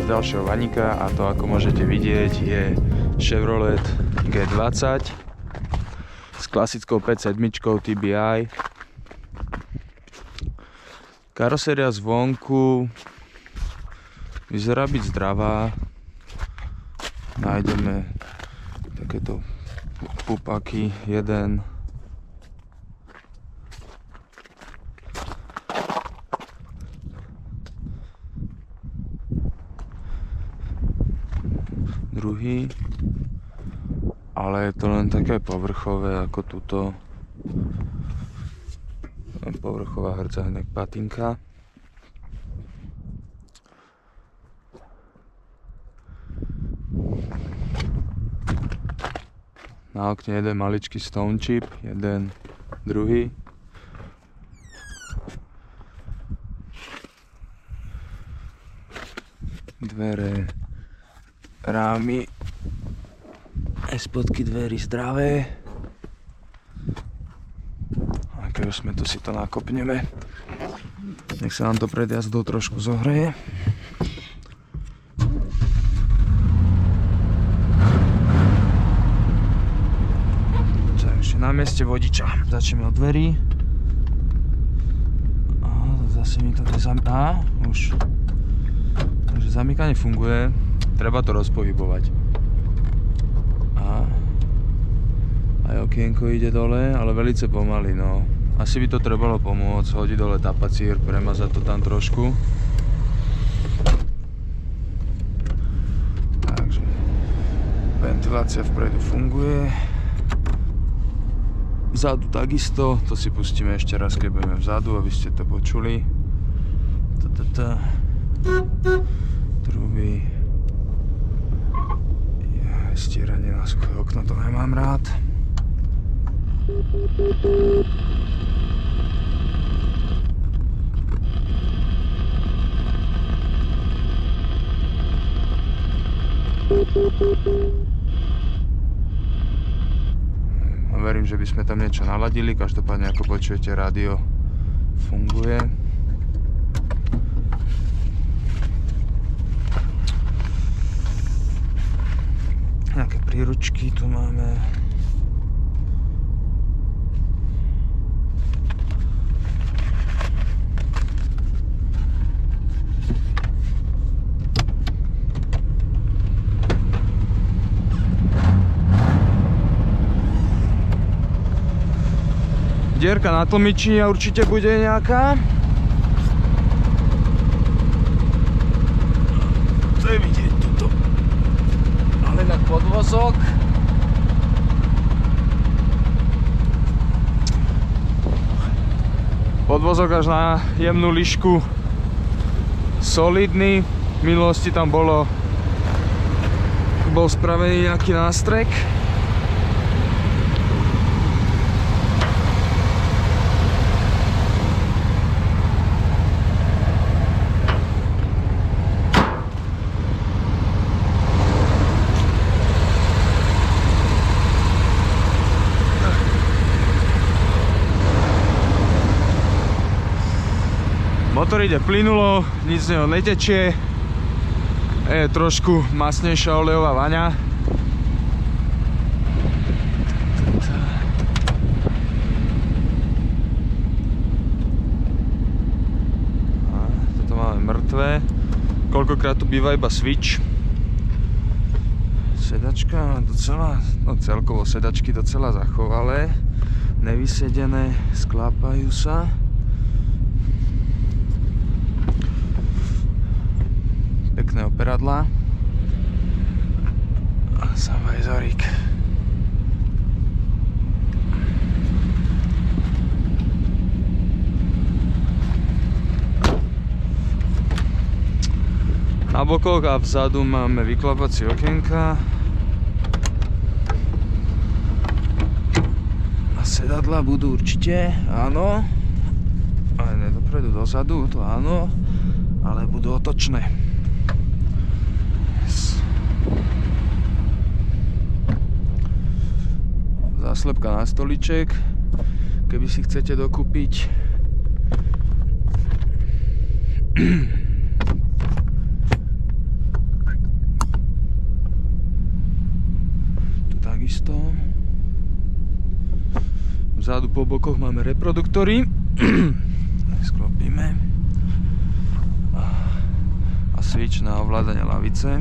vás ďalšieho vaníka a to, ako môžete vidieť, je Chevrolet G20 s klasickou 5.7 TBI. Karoséria zvonku vyzerá byť zdravá. Nájdeme takéto pupaky, jeden, druhý, ale je to len také povrchové ako túto povrchová hrdzavňak patinka. Na okne jeden maličký stone chip, jeden, druhý. Dvere, rámy, aj spodky dverí zdravé. A keď už sme tu, si to nakopneme. Nech sa nám to pred jazdou trošku zohreje. Takže na mieste vodiča. Začneme od dverí. A zase mi to už. Takže zamykanie funguje. Treba to rozpohybovať. A aj okienko ide dole, ale veľmi pomaly, no. Asi by to trebalo pomôcť, hodiť dole tapacír, premazať to tam trošku. Takže ventilácia vpredu funguje. Vzadu takisto, to si pustíme ešte raz, keď budeme vzadu, aby ste to počuli. Truby. Stieranie na suché okno, to nemám rád. A verím, že by sme tam niečo naladili, každopádne ako počujete, rádio funguje. Nejaké príručky tu máme. Dierka na tlmiči určite bude nejaká. To je vidieť tuto. Ale na podvozok. Podvozok až na jemnú lišku. Solidný. V minulosti tam bol spravený nejaký nástrek. Motor ide plynulo, nic z neho netečie. Je trošku masnejšia olejová vaňa. A toto máme mŕtve. Koľkokrát tu býva iba switch. Sedačka docela, no celkovo sedačky docela zachovalé. Nevysedené, sklápajú sa. Pekné operadlá a sám vajzorík. Na bokoch a vzadu máme vyklapacie okienka a sedadlá budú určite, áno, ale ne dopredu, dozadu, to áno, ale budú otočné. Záslepka na stoliček, keby si chcete dokúpiť. takisto. Vzadu po bokoch máme reproduktory. Sklopíme. A switch na ovládanie lavice.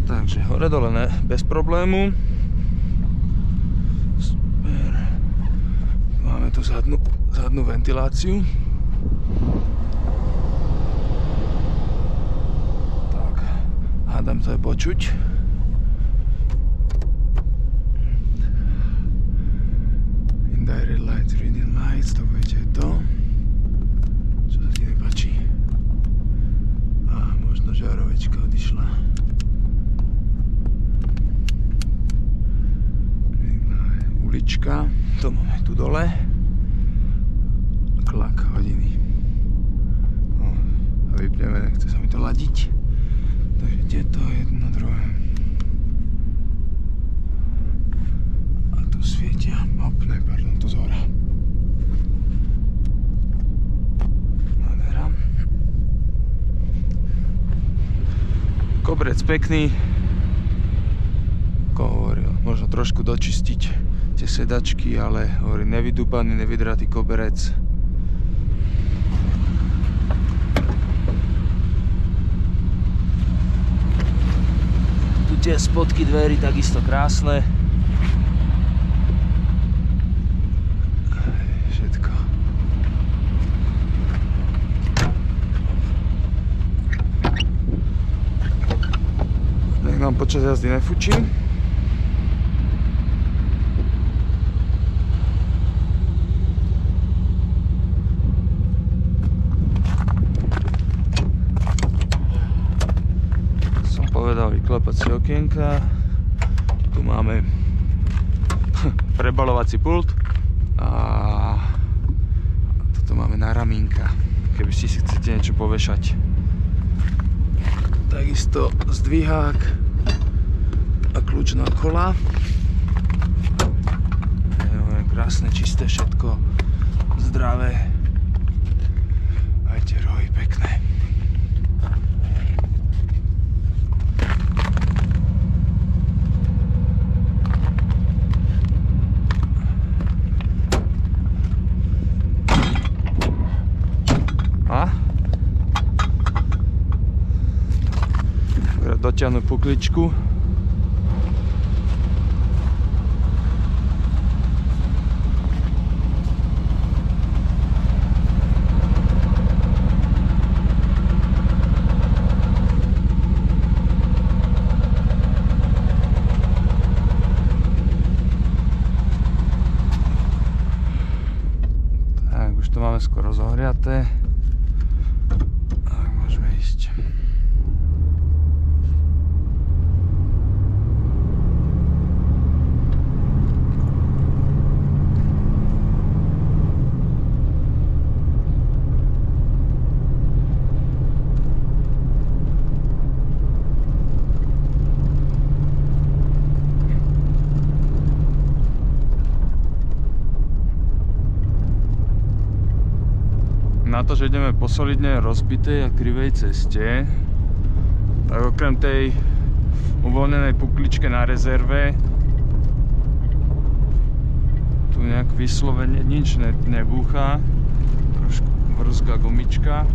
Takže hore dole ne, bez problému. Super. Máme tu zadnú ventiláciu. Tak, hádam to je počuť. Indirect lights, reading lights, to budete to. Čo sa ti nepáči? Možno žarovečka odišla. Ulička, to máme tu dole. Klak hodiny. No, a vypneme, nechce sa mi to ladiť. Takže tieto jedno, druhé. A tu svietia. Opne, pardon, to zhora. Nádhera. Koberec pekný. Ako hovoril, možno trošku dočistiť tie sedačky, ale hovorím, nevydúpaný, nevydratý koberec. Tu tie spodky dverí takisto krásne. Všetko. Nech nám počas jazdy nefučí. Vyklapacie okienka. Tu máme prebalovací pult a toto máme na ramínka, keby si chcete niečo povešať. Takisto zdvihák a kľúč na kola. Krásne, čisté všetko, zdravé. Aj tie rohy pekné. Dotiahnuť pukličku. Tak, už to máme skoro zohriaté. Tak, môžeme ísť. Na to, že ideme po solidne rozbitej a krivej ceste, tak okrem tej uvoľnenej pukličke na rezerve tu nejak vyslovene nič nebúcha, trošku vrzga gumička.